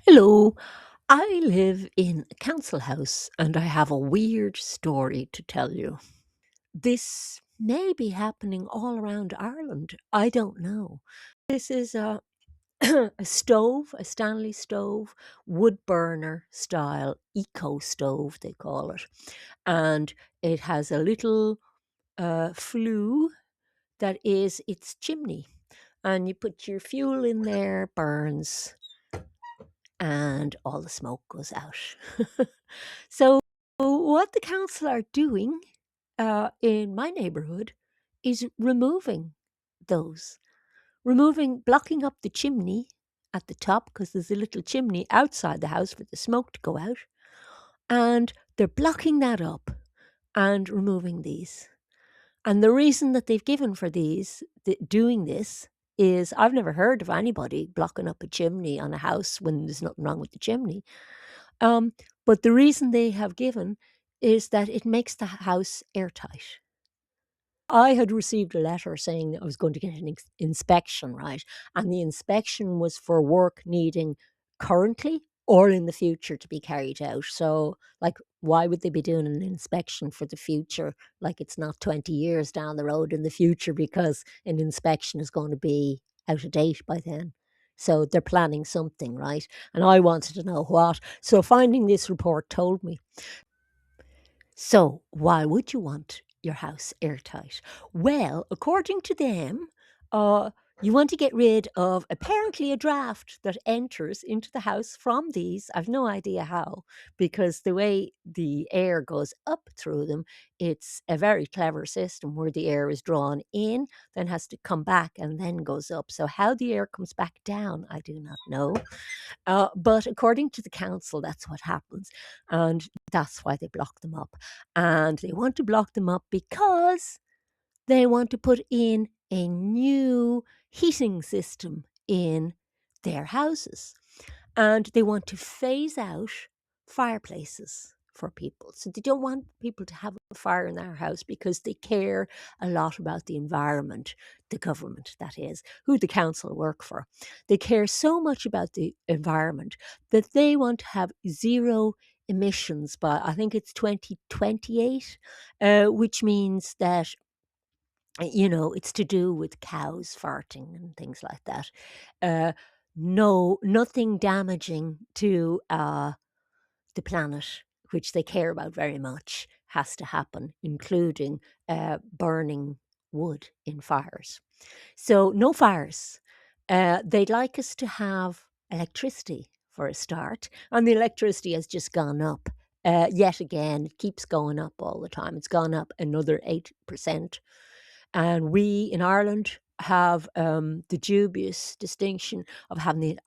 Hello. I live in a council house and I have a weird story to tell you. This may be happening all around Ireland. I don't know. This is a, a stove, a Stanley stove, wood burner style eco stove, they call it. And it has a little flue that is its chimney. And you put your fuel in there, burns, and all the smoke goes out. So, what the council are doing in my neighbourhood is those, blocking up the chimney at the top because there's a little chimney outside the house for the smoke to go out. And they're blocking that up and removing these. And the reason that they've given for doing this, is I've never heard of anybody blocking up a chimney on a house when there's nothing wrong with the chimney. Um, but the reason they have given is that it makes the house airtight. I had received a letter saying that I was going to get an inspection, right? And the inspection was for work needing currently or in the future to be carried out. So, like, why would they be doing an inspection for the future? Like, it's not 20 years down the road in the future because an inspection is going to be out of date by then. So, they're planning something, right? And I wanted to know what. So, finding this report told me. So, why would you want your house airtight? Well, according to them, uh, you want to get rid of apparently a draft that enters into the house from these. I've no idea how, because the way the air goes up through them, it's a very clever system where the air is drawn in, then has to come back and then goes up. So, how the air comes back down, I do not know. But according to the council, that's what happens. And that's why they block them up. And they want to block them up because they want to put in a new heating system in their houses. And they want to phase out fireplaces for people. So they don't want people to have a fire in their house because they care a lot about the environment, the government, that is, who the council work for. They care so much about the environment that they want to have zero emissions by, I think it's 2028, which means that it's to do with cows farting and things like that. Uh, no, nothing damaging to the planet, which they care about very much, has to happen, including burning wood in fires. So, no fires. They'd like us to have electricity for a start, and the electricity has just gone up. Yet again, it keeps going up all the time. It's gone up another 8%. And we in Ireland have the dubious distinction of having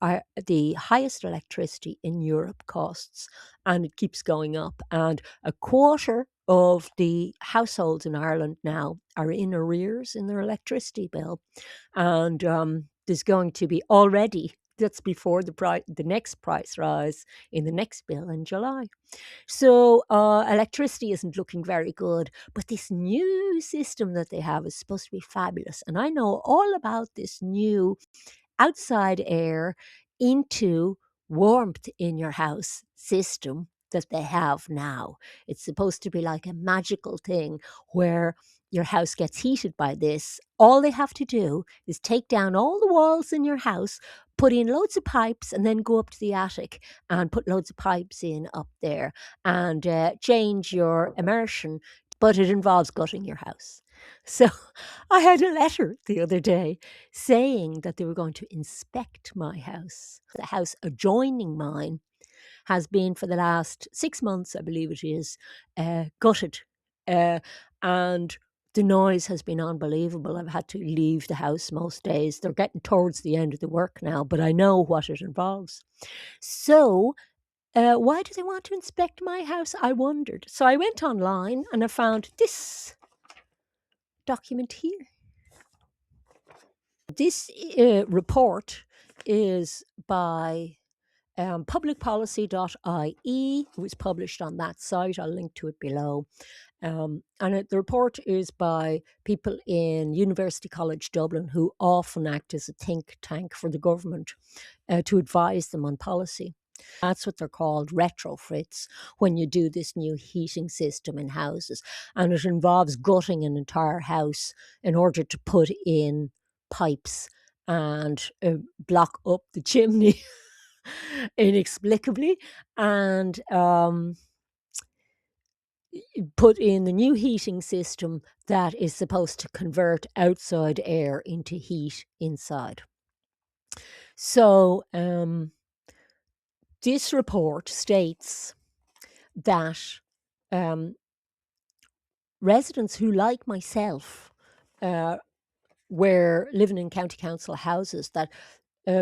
the highest electricity in Europe costs, and it keeps going up. And a quarter of the households in Ireland now are in arrears in their electricity bill. And there's going to be already, that's before the next price rise in the next bill in July. So electricity isn't looking very good, but this new system that they have is supposed to be fabulous. And I know all about this new outside air into warmth in your house system that they have now. It's supposed to be like a magical thing where your house gets heated by this. All they have to do is take down all the walls in your house, put in loads of pipes, and then go up to the attic and put loads of pipes in up there and change your immersion. But it involves gutting your house. So I had a letter the other day saying that they were going to inspect my house. The house adjoining mine has been for the last 6 months, I believe it is, gutted. Uh, and the noise has been unbelievable. I've had to leave the house most days. They're getting towards the end of the work now, but I know what it involves. So, why do they want to inspect my house? I wondered. So I went online and I found this document here. This report is by publicpolicy.ie. It was published on that site. I'll link to it below. The report is by people in University College Dublin who often act as a think tank for the government to advise them on policy. That's what they're called, retrofits, when you do this new heating system in houses. And it involves gutting an entire house in order to put in pipes and block up the chimney inexplicably, and put in the new heating system that is supposed to convert outside air into heat inside. So, this report states that um, residents who, like myself, uh, were living in county council houses, that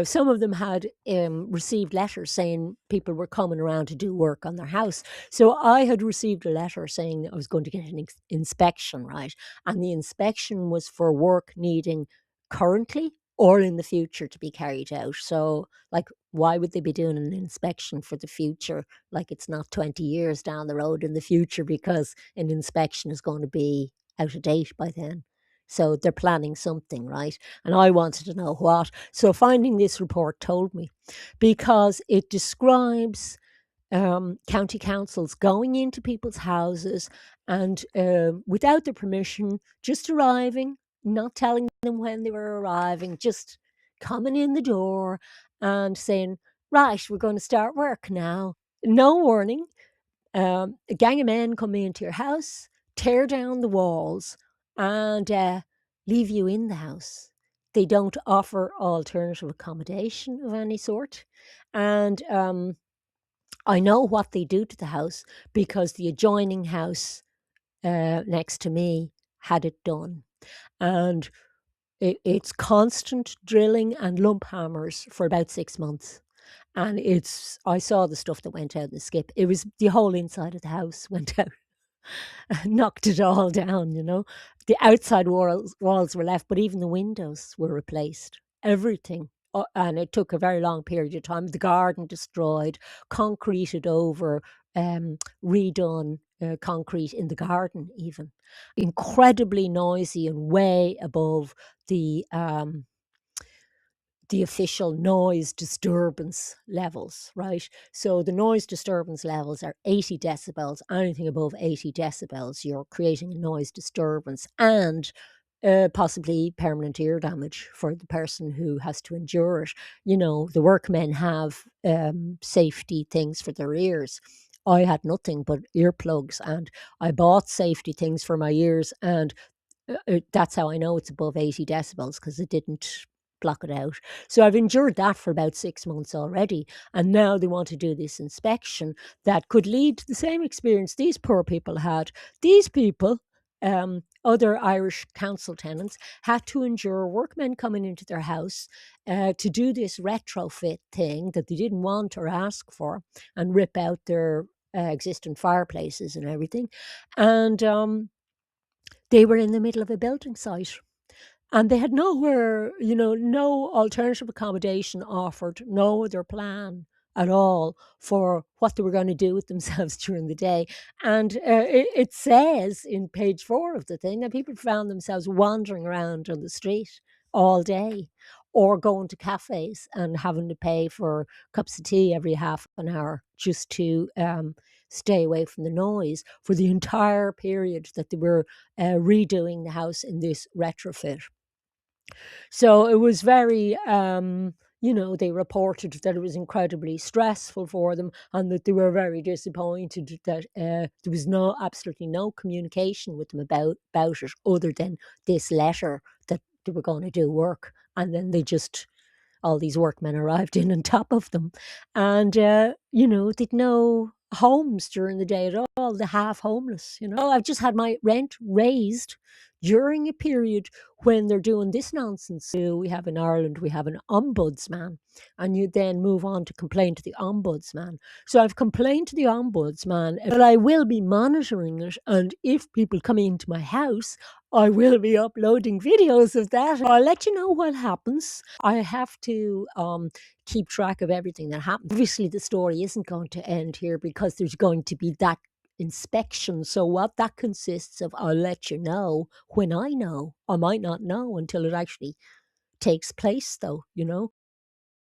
some of them had received letters saying people were coming around to do work on their house. So I had received a letter saying that I was going to get an inspection, right? And the inspection was for work needing currently or in the future to be carried out. So, like, why would they be doing an inspection for the future? Like, it's not 20 years down the road in the future, because an inspection is going to be out of date by then. So they're planning something, right? And I wanted to know what. So finding this report told me, because it describes county councils going into people's houses and without their permission, just arriving, not telling them when they were arriving, just coming in the door and saying, right, we're going to start work now. No warning. A gang of men come into your house, tear down the walls, and leave you in the house. They don't offer alternative accommodation of any sort. And I know what they do to the house, because the adjoining house next to me had it done. And it's constant drilling and lump hammers for about 6 months. And I saw the stuff that went out in the skip. It was the whole inside of the house went out, knocked it all down, you know. The outside walls were left, but even the windows were replaced. Everything. And it took a very long period of time. The garden destroyed, concreted over, redone concrete in the garden even. Incredibly noisy and way above the official noise disturbance levels, right? So the noise disturbance levels are 80 decibels. Anything above 80 decibels, you're creating a noise disturbance, and possibly permanent ear damage for the person who has to endure it. You know, the workmen have safety things for their ears. I had nothing but earplugs, and I bought safety things for my ears, and that's how I know it's above 80 decibels, because it didn't block it out. So I've endured that for about 6 months already. And now they want to do this inspection that could lead to the same experience these poor people had. These people, other Irish council tenants, had to endure workmen coming into their house to do this retrofit thing that they didn't want or ask for, and rip out their existing fireplaces and everything. And they were in the middle of a building site, and they had nowhere, no alternative accommodation offered, no other plan at all for what they were going to do with themselves during the day. And it says in page 4 of the thing that people found themselves wandering around on the street all day, or going to cafes and having to pay for cups of tea every half an hour just to stay away from the noise, for the entire period that they were redoing the house in this retrofit. So it was very, they reported that it was incredibly stressful for them, and that they were very disappointed that there was absolutely no communication with them about it, other than this letter that they were going to do work. And then all these workmen arrived in on top of them. And, they'd no homes during the day at all, the half homeless, I've just had my rent raised during a period when they're doing this nonsense. So we have in Ireland, we have an ombudsman, and you then move on to complain to the ombudsman. So I've complained to the ombudsman, but I will be monitoring it. And if people come into my house, I will be uploading videos of that. I'll let you know what happens. I have to keep track of everything that happens. Obviously, the story isn't going to end here, because there's going to be that inspection. So what that consists of, I'll let you know when I know. I might not know until it actually takes place, though,